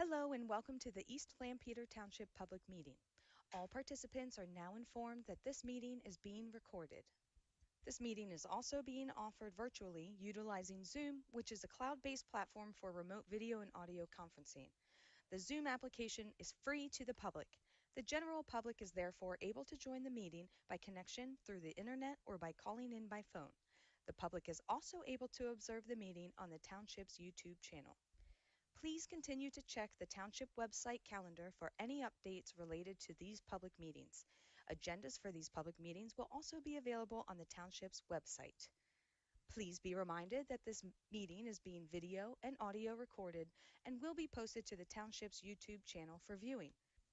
Hello and welcome to the East Lampeter Township Public Meeting. All participants are now informed that this meeting is being recorded. This meeting is also being offered virtually utilizing Zoom, which is a cloud-based platform for remote video and audio conferencing. The Zoom application is free to the public. The general public is therefore able to join the meeting by connection through the internet or by calling in by phone. The public is also able to observe the meeting on the Township's YouTube channel. Please continue to check the Township website calendar for any updates related to these public meetings. Agendas for these public meetings will also be available on the Township's website. Please be reminded that this meeting is being video and audio recorded and will be posted to the Township's YouTube channel for viewing.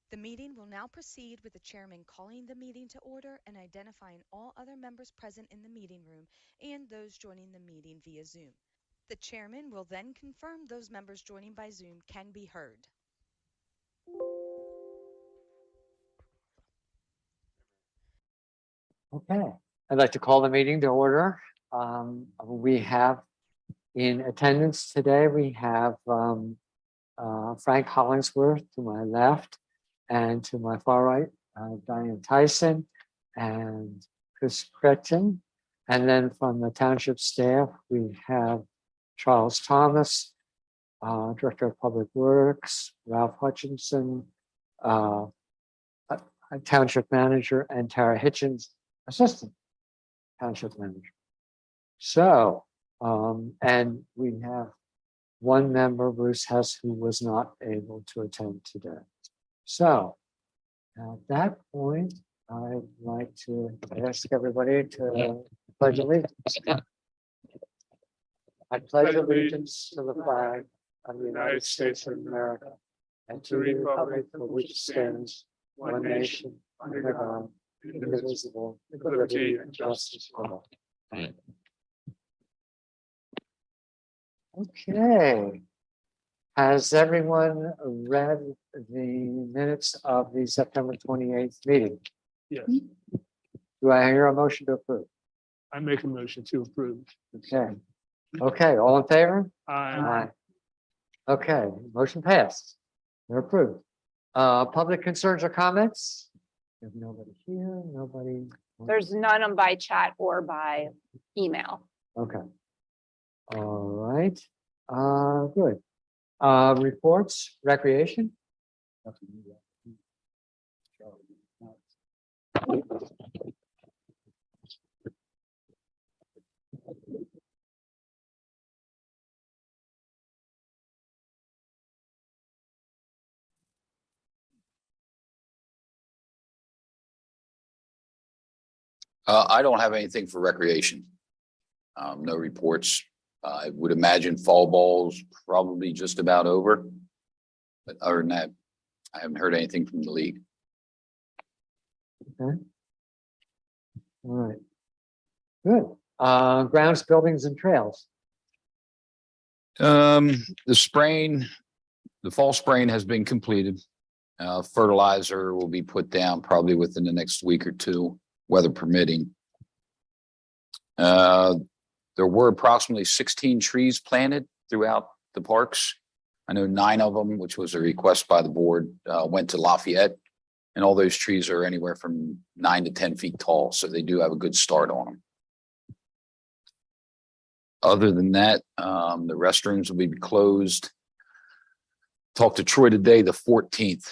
The meeting will now proceed with the chairman calling the meeting to order and identifying all other members present in the meeting room and those joining the meeting via Zoom. The chairman will then confirm those members joining by Zoom can be heard. Okay, I'd like to call the meeting to order. We have in attendance today, we have Frank Hollingsworth to my left and to my far right, Diane Tyson and Chris Cretchen. And then from the township staff, we have Charles Thomas, Director of Public Works, Ralph Hutchinson, a Township Manager, and Tara Hitchens, Assistant Township Manager. So, and we have one member, Bruce Hess, who was not able to attend today. So, at that point, I'd like to ask everybody to pledge allegiance. I pledge allegiance to the flag of the United States of America and to the republic for which it stands, one nation, under God, indivisible, with liberty and justice for all. Okay. Has everyone read the minutes of the September 28th meeting? Yes, Do I hear a motion to approve? I make a motion to approve. Okay. Okay, all in favor? Aye. Okay, motion passed. They're approved. Public concerns or comments? There's nobody here, nobody. There's none by chat or by email. Okay. All right, good. Reports, recreation? I don't have anything for recreation. No reports. I would imagine fall ball's probably just about over. But other than that, I haven't heard anything from the league. Okay. All right. Good. Grounds, buildings and trails. The spraying, the fall spraying has been completed. Fertilizer will be put down probably within the next week or two, weather permitting. There were approximately 16 trees planted throughout the parks. I know 9 of them, which was a request by the board, went to Lafayette. And all those trees are anywhere from 9 to 10 feet tall. So they do have a good start on them. Other than that, the restrooms will be closed. Talked to Troy today, the 14th.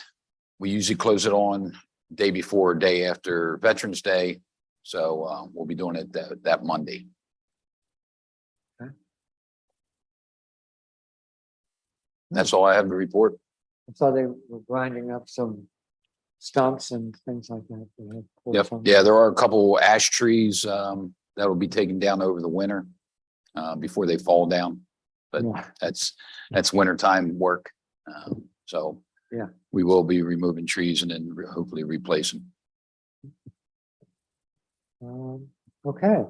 We usually close it on day before or day after Veterans Day. So we'll be doing it that Monday. Okay. That's all I have to report. I saw they were grinding up some stumps and things like that. They had pulled Yep. some. Yeah, there are a couple ash trees that will be taken down over the winter before they fall down. But Yeah. that's wintertime work. So Yeah. we will be removing trees and then hopefully replace them. Okay.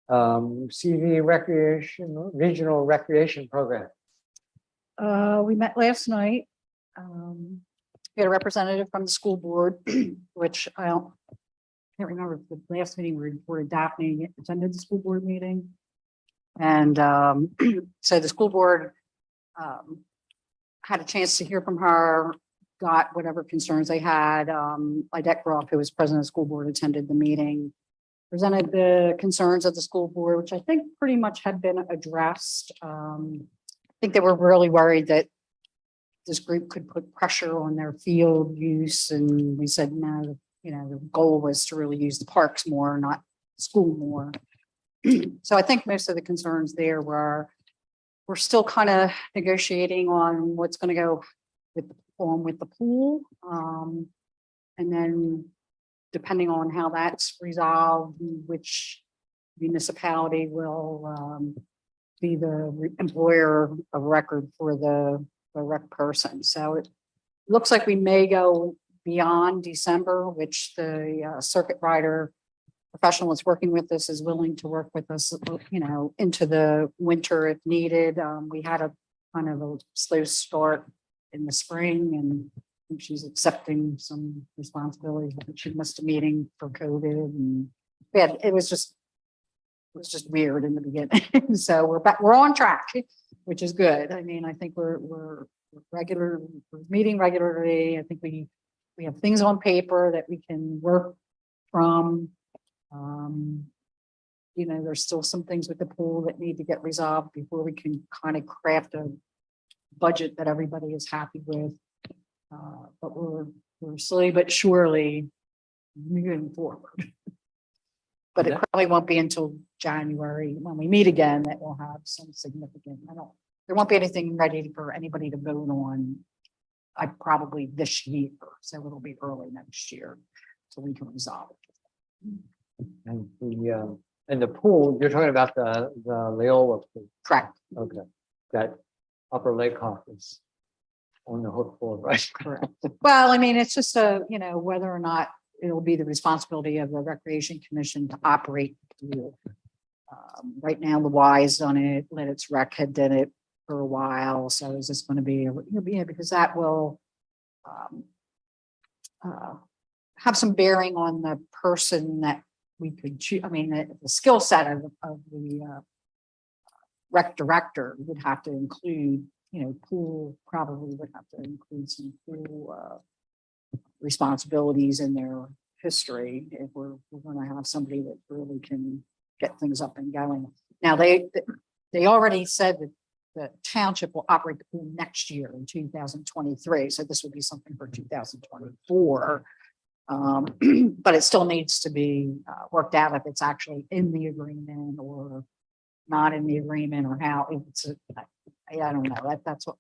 CV recreation, regional recreation program. We met last night. We had a representative from the school board, which can't remember if the last meeting we reported Daphne attended the school board meeting. And so the school board had a chance to hear from her, got whatever concerns they had. Idette Groff, who was president of the school board, attended the meeting, presented the concerns of the school board, which I think pretty much had been addressed. I think they were really worried that this group could put pressure on their field use, and we said, no, the goal was to really use the parks more, not school more. So I think most of the concerns there were, we're still kind of negotiating on what's going to go with the pool. And then depending on how that's resolved, which municipality will be the employer of record for the rec person. So it looks like we may go beyond December, which the circuit rider professional that's working with us is willing to work with us, into the winter if needed. We had a kind of a slow start in the spring, and I think she's accepting some responsibilities. I think she missed a meeting for COVID, and it was just weird in the beginning. So we're on track, which is good. I mean, I think we're meeting regularly. I think we have things on paper that we can work from. There's still some things with the pool that need to get resolved before we can kind of craft a budget that everybody is happy with. But we're slowly but surely moving forward. But it probably won't be until January when we meet again that we'll have some significant, there won't be anything ready for anybody to vote on. Probably this year, so it'll be early next year, so we can resolve it. And the pool, you're talking about the Leola pool. Correct. Okay. That Upper Lake Hawk is on the hook for, right? Correct. Well, I mean, it's just whether or not it'll be the responsibility of the Recreation Commission to operate the pool. Right now, the Y has done it, Let It's Rec had done it for a while. So is this going to be, because that will have some bearing on the person that we could choose. I mean, the skill set of the rec director would have to include, pool probably would have to include some pool responsibilities in their history if we're going to have somebody that really can get things up and going. Now, they already said that the township will operate the pool next year in 2023. So this would be something for 2024. But it still needs to be worked out if it's actually in the agreement or not in the agreement, or how it's. I don't know. That's what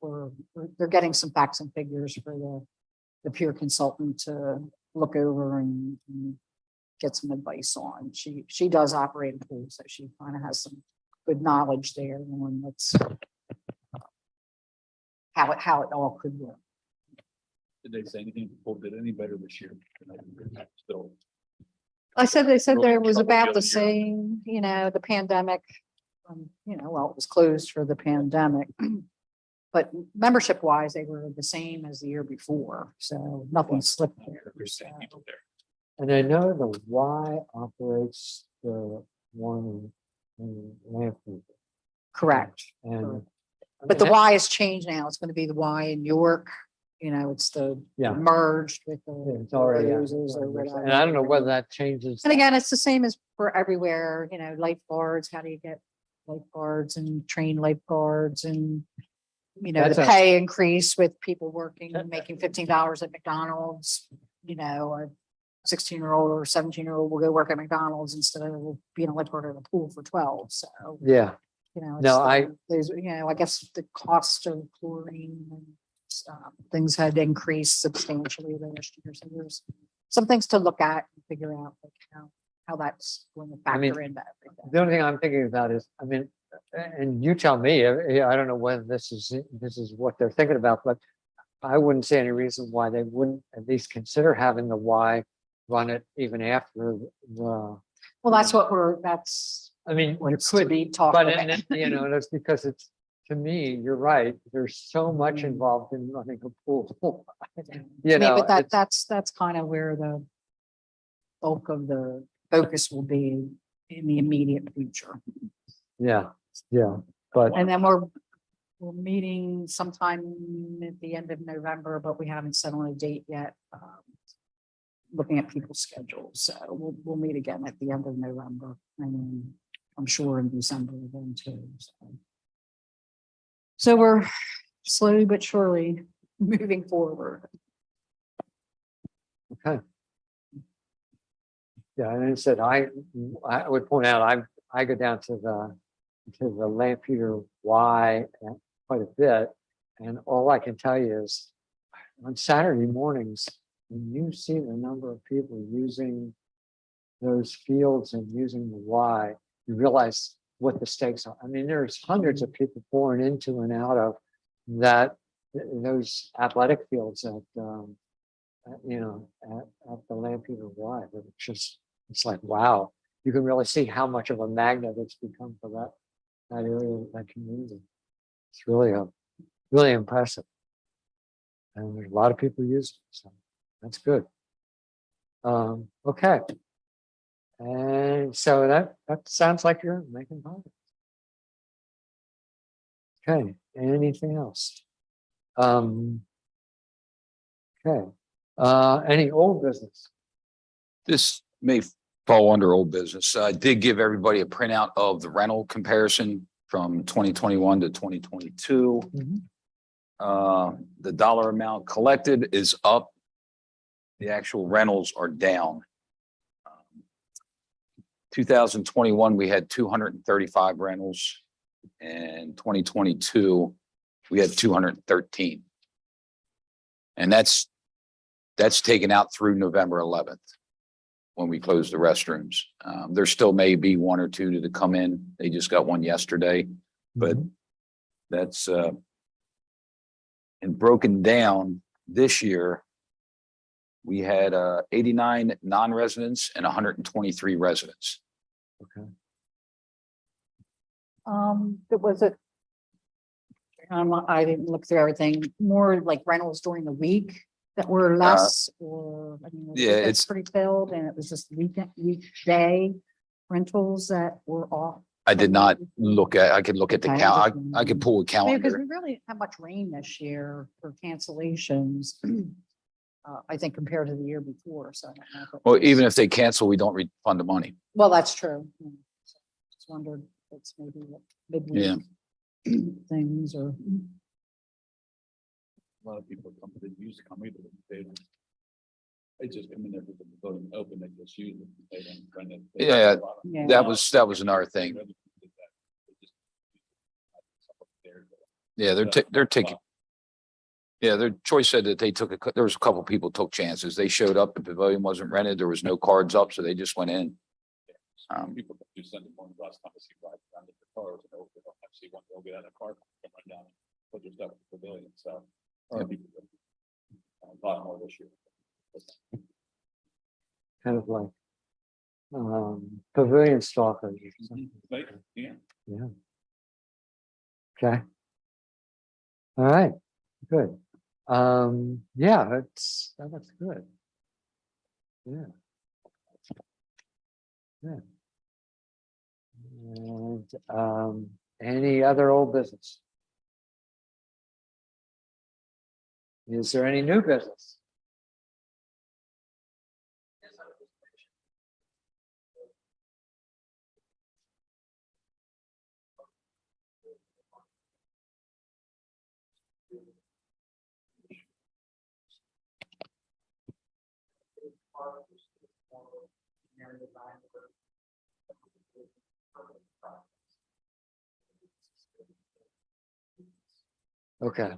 they're getting some facts and figures for the peer consultant to look over and get some advice on. She does operate a pool, so she kind of has some good knowledge there on what's how it all could work. Did they say anything? People did any better this year? Still. They said Really there was trouble about the getting same, the pandemic. Well, it was closed for the pandemic. But membership wise, they were the same as the year before. So nothing slipped there. There's saying people there. And I know the Y operates the one in Lampton. Correct. And But the Y has changed now. It's going to be the Y in York. It's Yeah. merged with Yeah, the. it's already, Roses or whatever. and I don't know whether that changes. And again, it's the same as for everywhere, lifeguards, how do you get lifeguards and train lifeguards and, That's the a- pay increase with people working, making $15 at McDonald's, a 16-year-old or 17-year-old will go work at McDonald's instead of being a lifeguard at a pool for 12. So, Yeah, it's No, I- there's, I guess the cost of chlorine and things had increased substantially last year. So there's some things to look at and figure out like how that's going to I mean, factor into everything. the only thing I'm thinking about is, and you tell me, I don't know whether this is what they're thinking about, but I wouldn't see any reason why they wouldn't at least consider having the Y run it even after the, Well, that's I mean, you what's to could, be talked but about. that's because it's, to me, you're right, there's so much involved in running a pool. But it's- that's kind of where the bulk of the focus will be in the immediate future. Yeah, but And then we're meeting sometime at the end of November, but we haven't set on a date yet. Looking at people's schedules, so we'll meet again at the end of November, and then I'm sure in December then too. So we're slowly but surely moving forward. Okay. Yeah, and I said, I would point out, I go down to the Lampeter Y quite a bit. And all I can tell you is on Saturday mornings, when you see the number of people using those fields and using the Y, you realize what the stakes are. I mean, there's hundreds of people pouring into and out of those athletic fields at the Lampeter Y. But it's like, wow, you can really see how much of a magnet it's become for that area, that community. It's really impressive. And there's a lot of people using it, so that's good. Okay. And so that sounds like you're making progress. Okay, anything else? Okay, any old business? This may fall under old business. I did give everybody a printout of the rental comparison from 2021 to 2022. The dollar amount collected is up. The actual rentals are down. 2021, we had 235 rentals, and 2022, we had 213. And that's taken out through November 11th when we closed the restrooms. There still may be one or two to come in. They just got one yesterday, but that's and broken down this year. We had 89 non-residents and 123 residents. Okay. Was it? I didn't look through everything. More like rentals during the week that were less, or I mean, yeah, it's it's- pretty filled, and it was just weekday rentals that were off. I did not look at, I could look at the Okay, count. just I could pull a Because calendar. we really didn't have much rain this year for cancellations. I think compared to the year before, so. I don't know if it Well, was- even if they cancel, we don't refund the money. Well, that's true. So just wondered, if it's maybe what Yeah. midweek things or. A lot of people come, they use to come either. They just come in there with the building open, they just use it. They don't run it. Yeah, Yeah. That was another thing. Yeah, they're taking. Yeah, their choice said that they took there was a couple people took chances. They showed up, the pavilion wasn't rented, there was no cards up, so they just went in. People do Sunday morning bus, come to see right around the cars, and they don't have to see one, they'll get out of the car, come run down, put their stuff in the pavilion, so. People do, a lot more this year. Kind of like pavilion stalkers or something. Right, yeah. Yeah. Okay. All right, good. Yeah, that's good. Yeah. Yeah. And any other old business? Is there any new business? Okay.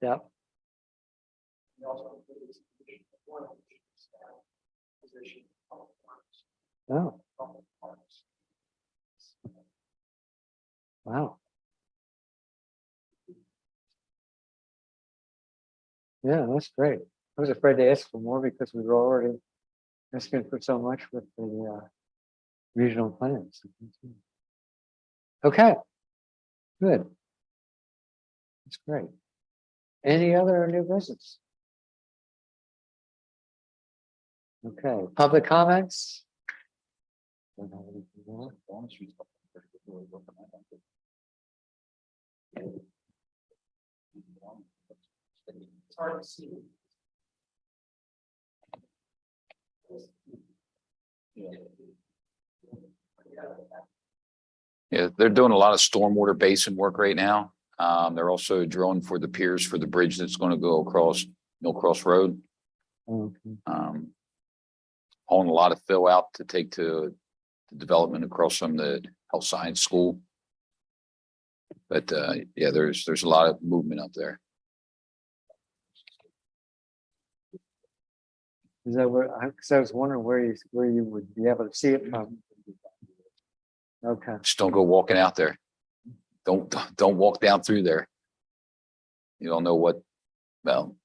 Yep. Oh, wow. Yeah, that's great. I was afraid to ask for more because we were already asking for so much with the regional plans. Okay. Good. That's great. Any other new business? Okay, public comments? It's hard to see. Yeah, they're doing a lot of stormwater basin work right now. They're also drilling for the piers for the bridge that's going to go across Mill Cross Road. Okay. Hauling a lot of fill out to take to the development across from the health science school. But yeah, there's a lot of movement up there. Is that where, because I was wondering where you would be able to see it from. Okay, Just don't go walking out there. Don't walk down through there. You don't know what, well,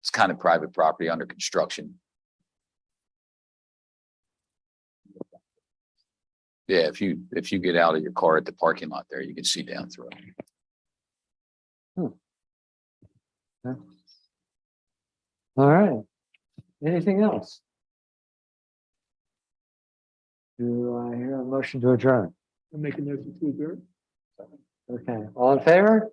it's kind of private property under construction. Yeah, if you get out of your car at the parking lot there, you can see down through it. all right. Anything else? Do I hear a motion to adjourn? I make a motion to adjourn. Okay, all in favor?